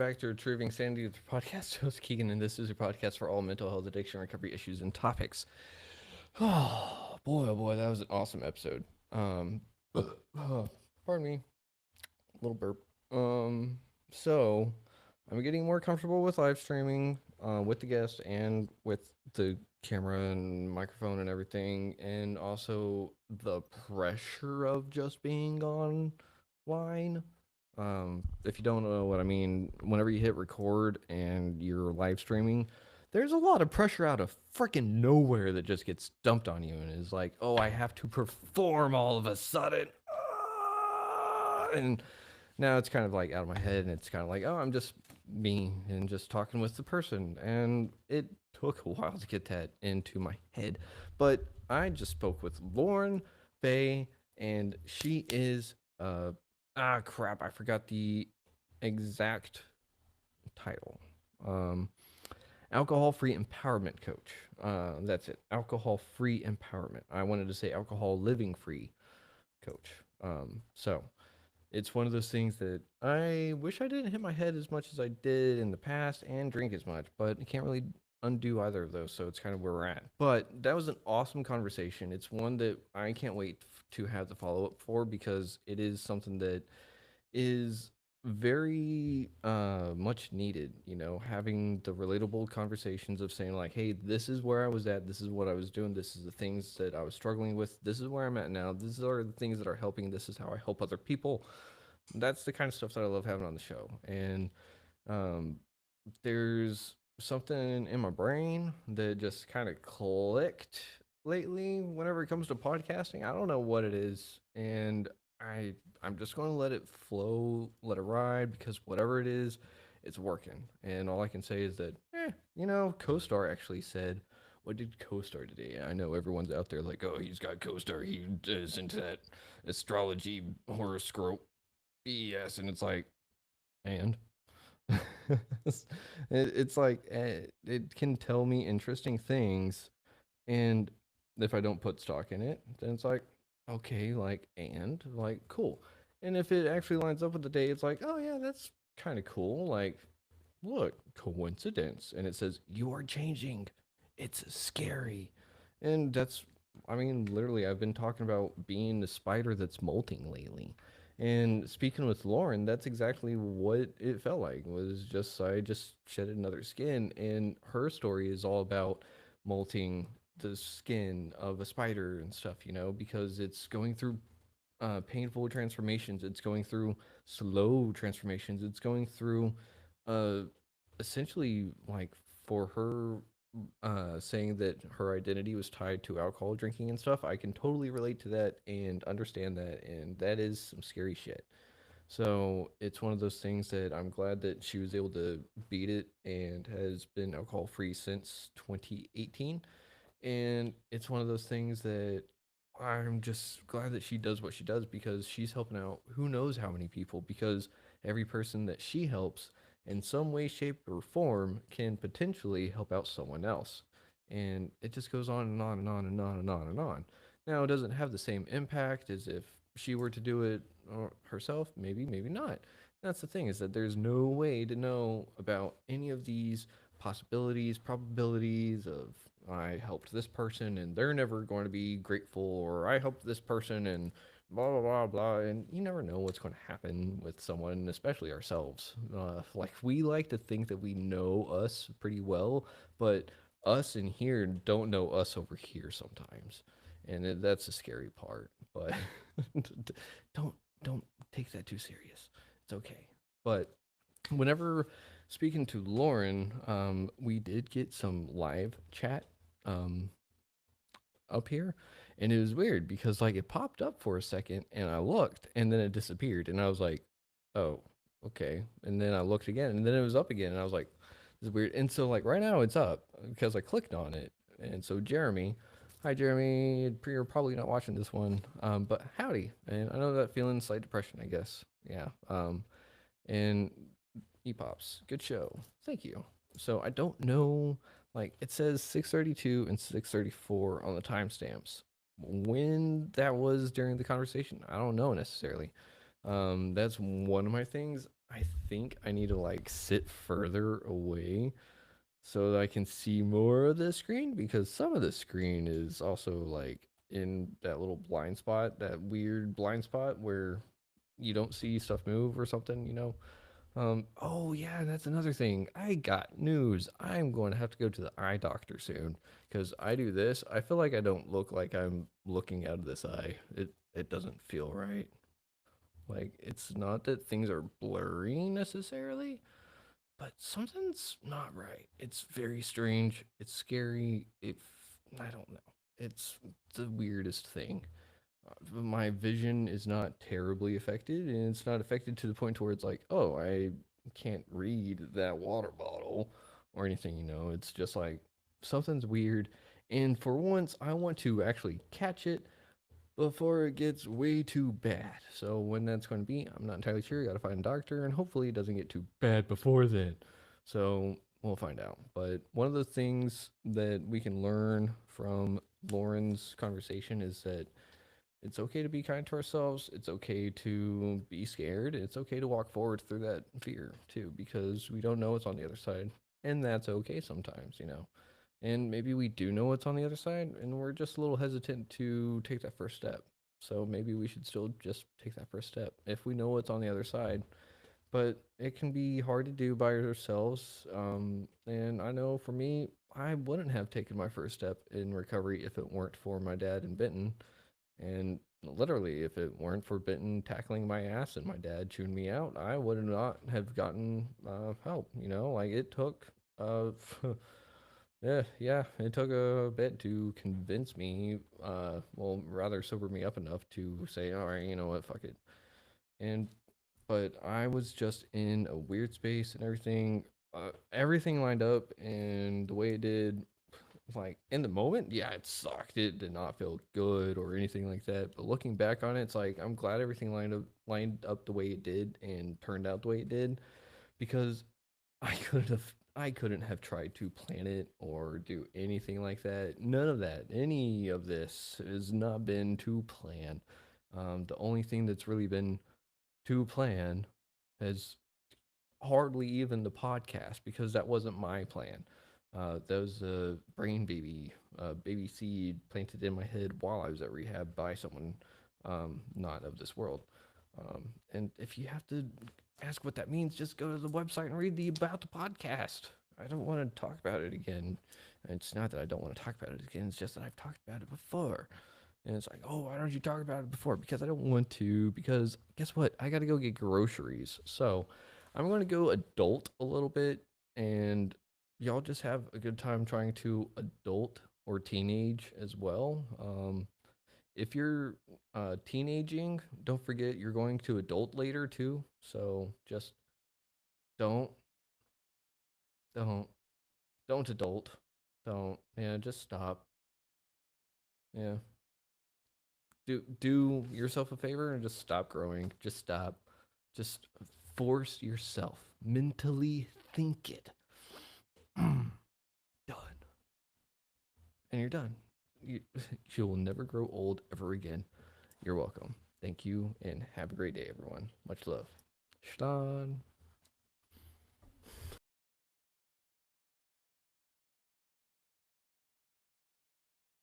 back to Retrieving Sanity, the podcast. Host Keegan, and this is your podcast for all mental health, addiction, recovery issues, and topics. Oh boy, that was an awesome episode. Um, Pardon me, little burp. So I'm getting more comfortable with live streaming, with the guest and with the camera and microphone and everything, and also the pressure of just being online. If you don't know what I mean, whenever you hit record and you're live streaming, there's a lot of pressure out of freaking nowhere that just gets dumped on you and is like, oh, I have to perform all of a sudden. And now it's kind of like out of my head and it's kind of like, oh, I'm just me and just talking with the person. And it took a while to get that into my head. But I just spoke with Lauren Bay, and she is crap, I forgot the exact title. Um, Alcohol free empowerment coach. That's it. Alcohol free empowerment. I wanted to say alcohol living free coach. So it's one of those things that I wish I didn't hit my head as much as I did in the past and drink as much, but I can't really undo either of those. So it's kind of where we're at. But that was an awesome conversation. It's one that I can't wait to have the follow up for because it is something that is very much needed, having the relatable conversations of saying like, hey, this is where I was at, this is what I was doing, this is the things that I was struggling with, this is where I'm at now, these are the things that are helping, this is how I help other people. That's the kind of stuff that I love having on the show. And um there's something in my brain that just kind of clicked lately whenever it comes to podcasting. I don't know what it is, and I'm just going to let it flow, let it ride because whatever it is, it's working. And all I can say is that, CoStar actually said, what did CoStar today? I know everyone's out there like, oh, he's got CoStar. He is into that astrology horoscope BS, and it's like, and it's like it can tell me interesting things, and if I don't put stock in it, then it's like, okay, like, and like, cool. And if it actually lines up with the day, it's like, oh yeah, that's kind of cool. Like, look, coincidence. And it says you are changing. It's scary. And that's, I mean, literally, I've been talking about being the spider that's molting lately. And speaking with Lauren, that's exactly what it felt like. Was just I just shedded another skin, and her story is all about molting the skin of a spider and stuff, because it's going through painful transformations. It's going through slow transformations. It's going through uh, essentially like for her saying that her identity was tied to alcohol drinking and stuff. I can totally relate to that and understand that. And that is some scary shit. So it's one of those things that I'm glad that she was able to beat it and has been alcohol free since 2018. And it's one of those things that I'm just glad that she does what she does because she's helping out who knows how many people, because every person that she helps in some way, shape, or form can potentially help out someone else. And it just goes on and on and on and on and on and on. Now, it doesn't have the same impact as if she were to do it herself. Maybe, maybe not. That's the thing, is that there's no way to know about any of these possibilities, probabilities of I helped this person and they're never going to be grateful, or I helped this person and blah blah blah blah. And you never know what's going to happen with someone, especially ourselves. Like, we like to think that we know us pretty well, but us in here don't know us over here sometimes, and that's the scary part. But don't don't take that too serious. It's okay. But whenever speaking to Lauren, we did get some live chat um, up here, and it was weird because like it popped up for a second, and I looked, and then it disappeared, and I was like, oh, okay. And then I looked again, and then it was up again, and I was like, this is weird. And so like right now it's up because I clicked on it, and so Jeremy. Hi, Jeremy. You're probably not watching this one, but howdy. And I know that feeling, slight depression, I guess. Yeah. And Epops, good show. Thank you. So I don't know, like it says 6:32 and 6:34 on the timestamps. When that was during the conversation, I don't know necessarily. That's one of my things. I think I need to like sit further away so that I can see more of the screen because some of the screen is also like in that little blind spot, that weird blind spot where you don't see stuff move or something, you know? Oh yeah, that's another thing. I got news. I'm going to have to go to the eye doctor soon because I do this. I feel like I don't look like I'm looking out of this eye. It doesn't feel right. Like it's not that things are blurry necessarily, but something's not right. It's very strange. It's scary. I don't know. It's the weirdest thing. My vision is not terribly affected, and it's not affected to the point to where it's like, oh, I can't read that water bottle or anything. You know, it's just like something's weird. And for once, I want to actually catch it before it gets way too bad. So when that's going to be, I'm not entirely sure. Got to find a doctor, and hopefully it doesn't get too bad before then. So we'll find out. But one of the things that we can learn from Lauren's conversation is that it's okay to be kind to ourselves. It's okay to be scared. It's okay to walk forward through that fear too, because we don't know what's on the other side. And that's okay sometimes, you know. And maybe we do know what's on the other side, and we're just a little hesitant to take that first step. So maybe we should still just take that first step if we know what's on the other side. But it can be hard to do by ourselves. And I know for me, I wouldn't have taken my first step in recovery if it weren't for my dad and Benton. And literally, if it weren't for Benton tackling my ass and my dad chewing me out, I would not have gotten help. You know, like it took yeah, it took a bit to convince me, well, rather sober me up enough to say, all right, you know what, fuck it. And, but I was just in a weird space and everything, everything lined up and the way it did, like in the moment, yeah, it sucked. It did not feel good or anything like that. But looking back on it, it's like, I'm glad everything lined up the way it did and turned out the way it did because I couldn't have tried to plan it or do anything like that. None of that. Any of this has not been to plan. The only thing that's really been to plan has hardly even the podcast because that wasn't my plan. That was a brain baby, baby seed planted in my head while I was at rehab by someone not of this world. And if you have to ask what that means, just go to the website and read the about the podcast. I don't want to talk about it again. It's not that I don't want to talk about it again. It's just that I've talked about it before. And it's like, oh, why don't you talk about it before? Because I don't want to. Because guess what? I got to go get groceries. So I'm going to go adult a little bit. And y'all just have a good time trying to adult or teenage as well. If you're teenaging, don't forget you're going to adult later too. So just don't, don't, don't adult. Don't. Yeah, just stop. Yeah. Do yourself a favor and just stop growing. Just stop. Just force yourself. Mentally think it. Done. And you're done. You, you will never grow old ever again. You're welcome. Thank you and have a great day, everyone. Much love. Stan.